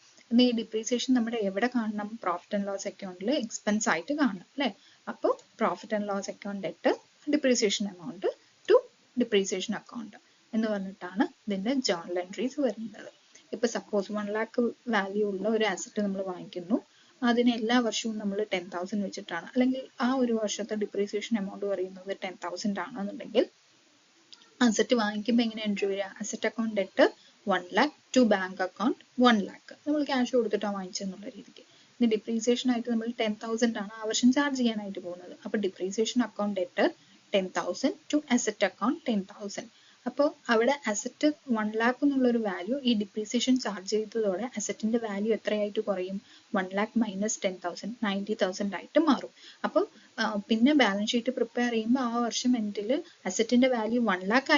ഈ ഡിപ്രീസിയേഷൻ നമ്മുടെ എവിടെ കാണണം? പ്രോഫിറ്റ് ആൻഡ് ലോസ് അക്കൗണ്ടിൽ എക്സ്പെൻസ് ആയിട്ട് കാണണം അല്ലേ? അപ്പോൾ profit and loss account debt depreciation amount to depreciation account എന്ന് പറഞ്ഞിട്ടാണ് ഇതിന്റെ ജേർണൽ എൻട്രീസ് വരുന്നത്. ഇപ്പൊ സപ്പോസ് 1 lakh വാല്യൂ ഉള്ള ഒരു അസറ്റ് നമ്മൾ വാങ്ങിക്കുന്നു, അതിന് എല്ലാ വർഷവും നമ്മൾ 10,000 വെച്ചിട്ടാണ്, അല്ലെങ്കിൽ ആ ഒരു വർഷത്തെ ഡിപ്രീസിയേഷൻ എമൗണ്ട് പറയുന്നത് 10,000 ആണെന്നുണ്ടെങ്കിൽ അസറ്റ് വാങ്ങിക്കുമ്പോൾ എങ്ങനെ എൻട്രി വരിക? Asset account debt 1 lakh to bank account 1 lakh, നമ്മൾ ക്യാഷ് കൊടുത്തിട്ടാണ് വാങ്ങിച്ചെന്നുള്ള രീതിക്ക്. ഇനി ഡിപ്രീസിയേഷൻ ആയിട്ട് നമ്മൾ 10,000 ആണ് ആ വർഷം ചാർജ് ചെയ്യാനായിട്ട് പോകുന്നത്. അപ്പോൾ depreciation account debtor 10,000 to asset account 10,000. അപ്പോൾ അവിടെ അസറ്റ് 1 lakh എന്നുള്ളൊരു വാല്യൂ ഈ ഡിപ്രീസിയേഷൻ ചാർജ് ചെയ്തതോടെ അസറ്റിന്റെ വാല്യൂ എത്രയായിട്ട് കുറയും? 1 lakh മൈനസ് 10,000 90,000 ആയിട്ട് മാറും. അപ്പോൾ പിന്നെ ബാലൻസ് ഷീറ്റ് പ്രിപ്പയർ ചെയ്യുമ്പോൾ ആ വർഷം എൻഡിൽ അസറ്റിന്റെ വാല്യൂ 1 lakh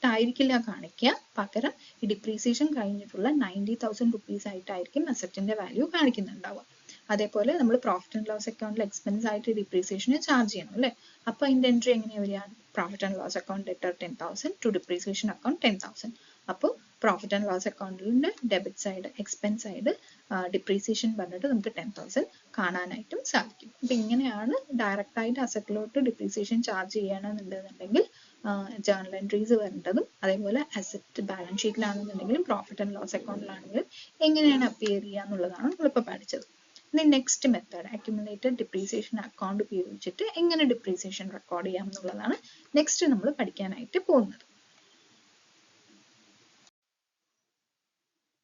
ആയിരിക്കില്ല കാണിക്കുക, പകരം ഈ ഡിപ്രീസിയേഷൻ കഴിഞ്ഞിട്ടുള്ള 90,000 റുപ്പീസ് ആയിട്ടായിരിക്കും അസറ്റിന്റെ വാല്യൂ കാണിക്കുന്നുണ്ടാവുക. അതേപോലെ നമ്മൾ പ്രോഫിറ്റ് ആൻഡ് ലോസ് അക്കൗണ്ടിൽ എക്സ്പെൻസ് ആയിട്ട് ഡിപ്രീസിയേഷനെ ചാർജ് ചെയ്യണം അല്ലേ? അപ്പോൾ അതിന്റെ എൻട്രി എങ്ങനെയാണ് വരിക? Profit and loss account debtor 10,000 to depreciation account 10,000. അപ്പോൾ പ്രോഫിറ്റ് ആൻഡ് ലോസ് അക്കൗണ്ടിന്റെ debit side expense side depreciation പറഞ്ഞിട്ട് നമുക്ക് 10,000 കാണാനായിട്ടും സാധിക്കും. അപ്പൊ ഇങ്ങനെയാണ് ഡയറക്റ്റ് ആയിട്ട് അസറ്റിലോട്ട് ഡിപ്രീസിയേഷൻ ചാർജ് ചെയ്യണമെന്നുണ്ടെന്നുണ്ടെങ്കിൽ ജേർണൽ എൻട്രീസ് വരേണ്ടതും, അതേപോലെ അസറ്റ് ബാലൻസ് ഷീറ്റിലാണെന്നുണ്ടെങ്കിലും പ്രോഫിറ്റ് ആൻഡ് ലോസ് അക്കൗണ്ടിലാണെങ്കിലും എങ്ങനെയാണ് അപ്പിയർ ചെയ്യുക എന്നുള്ളതാണ് നമ്മളിപ്പോൾ പഠിച്ചത്. ഇനി next method accumulated depreciation account ഉപയോഗിച്ചിട്ട് എങ്ങനെ ഡിപ്രീസിയേഷൻ റെക്കോർഡ് ചെയ്യാം എന്നുള്ളതാണ് നെക്സ്റ്റ് നമ്മൾ പഠിക്കാനായിട്ട് പോകുന്നത്.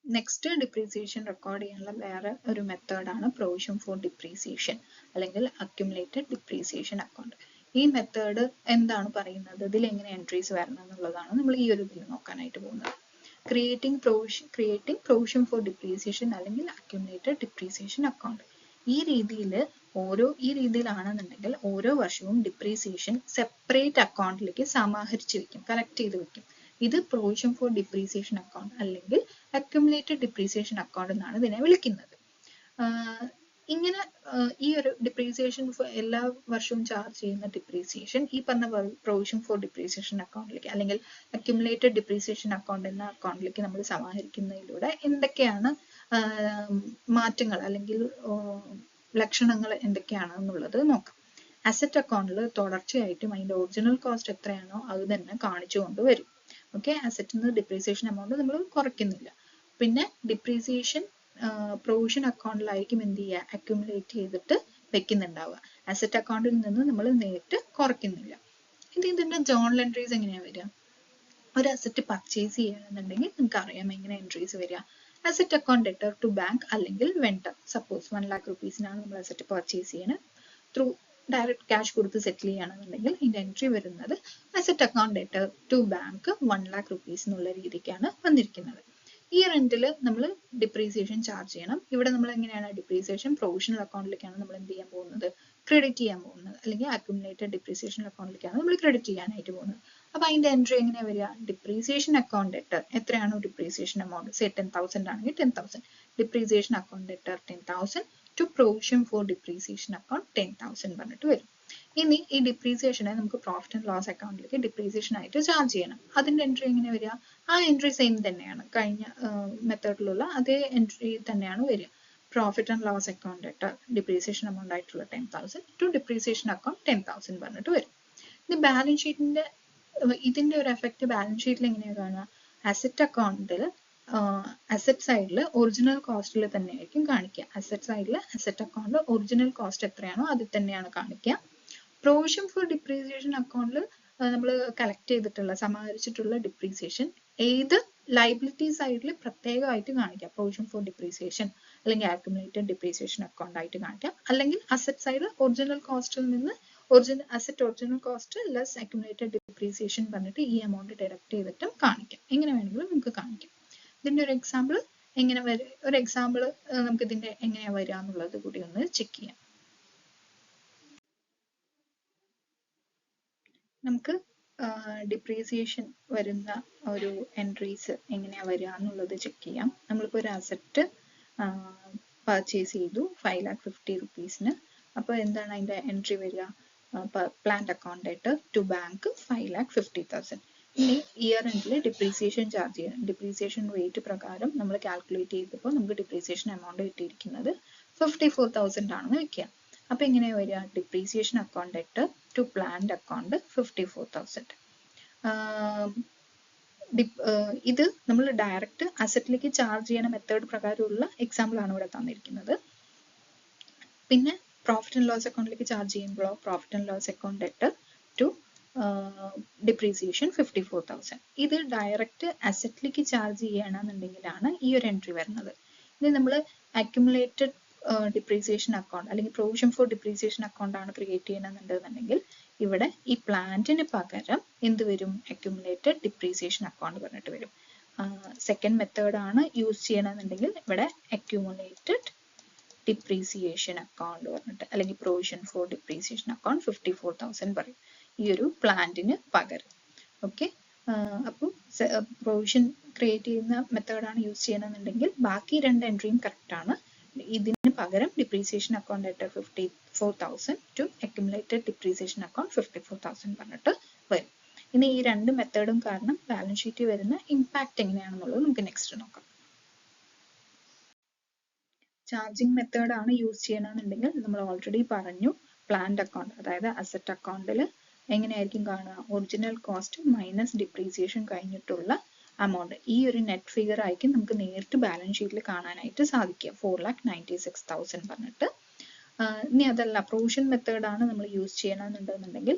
നെക്സ്റ്റ് ഡിപ്രീസിയേഷൻ റെക്കോർഡ് ചെയ്യാനുള്ള വേറെ ഒരു മെത്തേഡാണ് പ്രൊവിഷൻ ഫോർ ഡിപ്രീസിയേഷൻ അല്ലെങ്കിൽ അക്യുമുലേറ്റഡ് ഡിപ്രീസിയേഷൻ അക്കൗണ്ട്. ഈ മെത്തേഡ് എന്താണ് പറയുന്നത്? ഇതിൽ എങ്ങനെ എൻട്രീസ് വരണം എന്നുള്ളതാണ് നമ്മൾ ഈ ഒരു ഇതിൽ നോക്കാനായിട്ട് പോകുന്നത്. ക്രിയേറ്റിംഗ് പ്രൊവിഷൻ ഫോർ ഡിപ്രീസിയേഷൻ അല്ലെങ്കിൽ അക്യുമുലേറ്റഡ് ഡിപ്രീസിയേഷൻ അക്കൗണ്ട്. ഈ രീതിയിലാണെന്നുണ്ടെങ്കിൽ ഓരോ വർഷവും ഡിപ്രീസിയേഷൻ സെപ്പറേറ്റ് അക്കൗണ്ടിലേക്ക് സമാഹരിച്ച് വെക്കും, കളക്ട് ചെയ്ത് വെക്കും. ഇത് പ്രൊവിഷൻ ഫോർ ഡിപ്രീസിയേഷൻ അക്കൗണ്ട് അല്ലെങ്കിൽ അക്യുമുലേറ്റഡ് ഡിപ്രീസിയേഷൻ അക്കൗണ്ട് എന്നാണ് ഇതിനെ വിളിക്കുന്നത്. ഇങ്ങനെ ഈ ഒരു ഡിപ്രീസിയേഷൻ എല്ലാ വർഷവും ചാർജ് ചെയ്യുന്ന ഡിപ്രീസിയേഷൻ ഈ പറഞ്ഞ പ്രൊവിഷൻ ഫോർ ഡിപ്രീസിയേഷൻ അക്കൗണ്ടിലേക്ക് അല്ലെങ്കിൽ അക്യുമുലേറ്റഡ് ഡിപ്രീസിയേഷൻ അക്കൗണ്ട് എന്ന അക്കൗണ്ടിലേക്ക് നമ്മൾ സമാഹരിക്കുന്നതിലൂടെ എന്തൊക്കെയാണ് മാറ്റങ്ങൾ അല്ലെങ്കിൽ ലക്ഷണങ്ങൾ എന്തൊക്കെയാണ് എന്നുള്ളത് നോക്കാം. അസറ്റ് അക്കൗണ്ടിൽ തുടർച്ചയായിട്ടും അതിന്റെ ഒറിജിനൽ കോസ്റ്റ് എത്രയാണോ അത് തന്നെ കാണിച്ചുകൊണ്ട് വരും. ഓക്കെ, അസറ്റിൽ നിന്ന് ഡിപ്രീസിയേഷൻ എമൗണ്ട് നമ്മൾ കുറയ്ക്കുന്നില്ല. പിന്നെ ഡിപ്രീസിയേഷൻ പ്രൊവിഷൻ അക്കൗണ്ടിലായിരിക്കും എന്ത് ചെയ്യുക, അക്യുമുലേറ്റ് ചെയ്തിട്ട് വെക്കുന്നുണ്ടാവുക. അസറ്റ് അക്കൗണ്ടിൽ നിന്ന് നമ്മൾ നേരിട്ട് കുറയ്ക്കുന്നില്ല. ഇതിന്റെ ജേർണൽ എൻട്രീസ് എങ്ങനെയാണ് വരിക? ഒരു അസറ്റ് പർച്ചേസ് ചെയ്യണമെന്നുണ്ടെങ്കിൽ നിങ്ങൾക്ക് അറിയാം എങ്ങനെ എൻട്രീസ് വരിക. Asset account debtor to bank അല്ലെങ്കിൽ വെണ്ടർ. സപ്പോസ് 1 lakh rupeesനാണ് നമ്മൾ അസറ്റ് പർച്ചേസ് ചെയ്യണത്. ത്രൂ ഡയറക്റ്റ് ക്യാഷ് കൊടുത്ത് സെറ്റിൽ ചെയ്യുകയാണെന്നുണ്ടെങ്കിൽ ഇതിന്റെ എൻട്രി വരുന്നത് asset account debtor to bank 1 lakh rupees എന്നുള്ള രീതിക്കാണ് വന്നിരിക്കുന്നത്. ഇയർ എൻഡിൽ നമ്മൾ ഡിപ്രീസിയേഷൻ ചാർജ് ചെയ്യണം. ഇവിടെ നമ്മൾ എങ്ങനെയാണ് ഡിപ്രീസിയേഷൻ പ്രൊവിഷണൽ അക്കൗണ്ടിലേക്കാണ് നമ്മൾ എന്ത് ചെയ്യാൻ പോകുന്നത്, ക്രെഡിറ്റ് ചെയ്യാൻ പോകുന്നത്. അല്ലെങ്കിൽ അക്യുമുലേറ്റഡ് ഡിപ്രീസിയേഷൻ അക്കൗണ്ടിലേക്കാണ് നമ്മൾ ക്രെഡിറ്റ് ചെയ്യാനായിട്ട് പോകുന്നത്. അപ്പൊ അതിന്റെ എൻട്രി എങ്ങനെയാ വരിക? ഡിപ്രീസിയേഷൻ അക്കൗണ്ട് ഡെറ്റർ എത്രയാണോ ഡിപ്രീസിയേഷൻ എമൗണ്ട്, സേ 10,000 ആണെങ്കിൽ 10,000. Depreciation account debtor 10,000 to provision for depreciation account 10,000 പറഞ്ഞിട്ട് വരും. ഇനി ഈ ഡിപ്രീസിയേഷനെ നമുക്ക് പ്രോഫിറ്റ് ആൻഡ് ലോസ് അക്കൗണ്ടിലേക്ക് ഡിപ്രീസിയേഷൻ ആയിട്ട് ചാർജ് ചെയ്യണം. അതിന്റെ എൻട്രി എങ്ങനെ വരിക? ആ എൻട്രി സെയിം തന്നെയാണ്, കഴിഞ്ഞ മെത്തേഡിലുള്ള അതേ എൻട്രി തന്നെയാണ് വരിക. Profit and loss account debtor depreciation amount ആയിട്ടുള്ള 10,000 ടു ഡിപ്രീസിയേഷൻ അക്കൗണ്ട് 10,000 പറഞ്ഞിട്ട് വരും. ഇനി ബാലൻസ് ഷീറ്റിന്റെ ഇതിന്റെ ഒരു എഫക്റ്റ് ബാലൻസ് ഷീറ്റിൽ എങ്ങനെയാണ് കാണുക? അസറ്റ് അക്കൗണ്ടിൽ അസറ്റ് സൈഡിൽ ഒറിജിനൽ കോസ്റ്റിൽ തന്നെയായിരിക്കും കാണിക്കുക. അസറ്റ് സൈഡിൽ അസറ്റ് അക്കൗണ്ട് ഒറിജിനൽ കോസ്റ്റ് എത്രയാണോ അതിൽ തന്നെയാണ് കാണിക്കുക. പ്രൊവിഷൻ ഫോർ ഡിപ്രീസിയേഷൻ അക്കൗണ്ടിൽ നമ്മൾ കളക്ട് ചെയ്തിട്ടുള്ള സമാഹരിച്ചിട്ടുള്ള ഡിപ്രീസിയേഷൻ ഏത് ലൈബിലിറ്റി സൈഡിൽ പ്രത്യേകമായിട്ട് കാണിക്കാം. പ്രൊവിഷൻ ഫോർ ഡിപ്രീസിയേഷൻ അല്ലെങ്കിൽ അക്യുമുലേറ്റഡ് ഡിപ്രീസിയേഷൻ അക്കൗണ്ട് ആയിട്ട് കാണിക്കാം. അല്ലെങ്കിൽ അസറ്റ് സൈഡ് ഒറിജിനൽ കോസ്റ്റിൽ നിന്ന് asset original cost less accumulated depreciation പറഞ്ഞിട്ട് ഈ എമൗണ്ട് ഡിഡക്ട് ചെയ്തിട്ടും കാണിക്കാം. എങ്ങനെ വേണമെങ്കിലും നമുക്ക് കാണിക്കാം. ഇതിന്റെ ഒരു എക്സാമ്പിൾ എങ്ങനെ ഒരു എക്സാമ്പിൾ നമുക്ക് ഇതിന്റെ എങ്ങനെയാ വരിക എന്നുള്ളത് കൂടി ഒന്ന് ചെക്ക് ചെയ്യാം. നമുക്ക് ഡിപ്രീസിയേഷൻ വരുന്ന ഒരു എൻട്രീസ് എങ്ങനെയാ വരിക എന്നുള്ളത് ചെക്ക് ചെയ്യാം. നമ്മളിപ്പോൾ ഒരു അസറ്റ് പർച്ചേസ് ചെയ്തു 5,50,000 rupeesന്. അപ്പോൾ എന്താണ് അതിന്റെ എൻട്രി വരിക? Plant account debtor to bank 5,50,000. ഇനി ഇയർ എൻഡിൽ ഡിപ്രീസിയേഷൻ ചാർജ് ചെയ്യണം. ഡിപ്രീസിയേഷൻ റേറ്റ് പ്രകാരം നമ്മൾ കാൽക്കുലേറ്റ് ചെയ്തപ്പോൾ നമുക്ക് ഡിപ്രീസിയേഷൻ എമൗണ്ട് കിട്ടിയിരിക്കുന്നത് 54,000 ആണെന്ന് വെക്കുക. അപ്പൊ എങ്ങനെയാ വരിക? Depreciation account debtor to plant account 54,000. ഇത് നമ്മൾ ഡയറക്റ്റ് അസറ്റിലേക്ക് ചാർജ് ചെയ്യുന്ന മെത്തേഡ് പ്രകാരമുള്ള എക്സാമ്പിൾ ആണ് ഇവിടെ തന്നിരിക്കുന്നത്. പിന്നെ പ്രോഫിറ്റ് ആൻഡ് ലോസ് അക്കൗണ്ടിലേക്ക് ചാർജ് ചെയ്യുമ്പോഴോ profit and loss account debtor to depreciation 54,000. ഇത് ഡയറക്റ്റ് അസറ്റിലേക്ക് ചാർജ് ചെയ്യണമെന്നുണ്ടെങ്കിലാണ് ഈ ഒരു എൻട്രി വരുന്നത്. ഇനി നമ്മൾ അക്യുമുലേറ്റഡ് ഡിപ്രീസിയേഷൻ അക്കൗണ്ട് അല്ലെങ്കിൽ പ്രൊവിഷൻ ഫോർ ഡിപ്രീസിയേഷൻ അക്കൗണ്ട് ആണ് ക്രിയേറ്റ് ചെയ്യണമെന്നുണ്ടെന്നുണ്ടെങ്കിൽ ഇവിടെ ഈ പ്ലാന്റിന് പകരം എന്ത് വരും? അക്യുമുലേറ്റഡ് ഡിപ്രീസിയേഷൻ അക്കൗണ്ട് പറഞ്ഞിട്ട് വരും. സെക്കൻഡ് മെത്തേഡ് ആണ് യൂസ് ചെയ്യണമെന്നുണ്ടെങ്കിൽ ഇവിടെ അക്യുമുലേറ്റഡ് ഡിപ്രീസിയേഷൻ അക്കൗണ്ട് പറഞ്ഞിട്ട് അല്ലെങ്കിൽ പ്രൊവിഷൻ ഫോർ ഡിപ്രീസിയേഷൻ അക്കൗണ്ട് 54,000 പറയും ഈ ഒരു പ്ലാന്റിന് പകരം. ഓക്കെ, അപ്പോൾ പ്രൊവിഷൻ ക്രിയേറ്റ് ചെയ്യുന്ന മെത്തേഡാണ് യൂസ് ചെയ്യണമെന്നുണ്ടെങ്കിൽ ബാക്കി രണ്ട് എൻട്രിയും കറക്റ്റ് ആണ്. ഇതിന് പകരം depreciation account debtor 54,000 to accumulated depreciation account 54,000 പറഞ്ഞിട്ട് വരും. ഇനി ഈ രണ്ട് മെത്തേഡും കാരണം ബാലൻസ് ഷീറ്റിൽ വരുന്ന ഇമ്പാക്ട് എങ്ങനെയാണെന്നുള്ളത് നമുക്ക് നെക്സ്റ്റ് നോക്കാം. ചാർജിങ് മെത്തേഡ് ആണ് യൂസ് ചെയ്യണമെന്നുണ്ടെങ്കിൽ നമ്മൾ ഓൾറെഡി പറഞ്ഞു, പ്ലാന്റ് അക്കൗണ്ട് അതായത് അസറ്റ് അക്കൗണ്ടിൽ എങ്ങനെയായിരിക്കും കാണുക? ഒറിജിനൽ കോസ്റ്റ് മൈനസ് ഡിപ്രീസിയേഷൻ കഴിഞ്ഞിട്ടുള്ള amount. ഈ ഒരു നെറ്റ് ഫിഗർ ആയിരിക്കും നമുക്ക് നേരിട്ട് ബാലൻസ് ഷീറ്റിൽ കാണാനായിട്ട് സാധിക്കുക. 4,96,000 പറഞ്ഞിട്ട്. ഇനി അതല്ല പ്രൊവിഷൻ മെത്തേഡ് ആണ് നമ്മൾ യൂസ് ചെയ്യണമെന്നുണ്ടെന്നുണ്ടെങ്കിൽ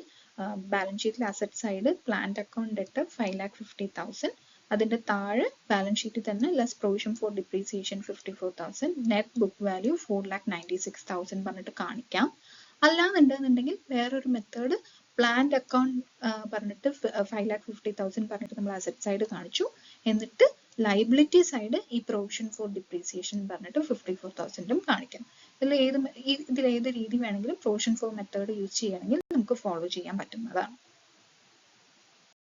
ബാലൻസ് ഷീറ്റിൽ asset side plant account debtor 5,50,000, അതിന്റെ താഴെ ബാലൻസ് ഷീറ്റിൽ തന്നെ less provision for depreciation 54,000, net book value 4,96,000 പറഞ്ഞിട്ട് കാണിക്കാം. അല്ലാന്നുണ്ടെന്നുണ്ടെങ്കിൽ വേറൊരു മെത്തേഡ് പ്ലാന്റ് അക്കൗണ്ട് പറഞ്ഞിട്ട് 5,50,000 പറഞ്ഞിട്ട് നമ്മൾ അസറ്റ് സൈഡ് കാണിച്ചു, എന്നിട്ട് ലൈബിലിറ്റി സൈഡ് ഈ പ്രൊവിഷൻ ഫോർ ഡിപ്രീസിയേഷൻ പറഞ്ഞിട്ട് 54,000 കാണിക്കാം. ഇതിൽ ഏത് രീതി വേണമെങ്കിലും പ്രൊവിഷൻ ഫോർ മെത്തേഡ് യൂസ് ചെയ്യണമെങ്കിൽ നമുക്ക് ഫോളോ ചെയ്യാൻ പറ്റുന്നതാണ്.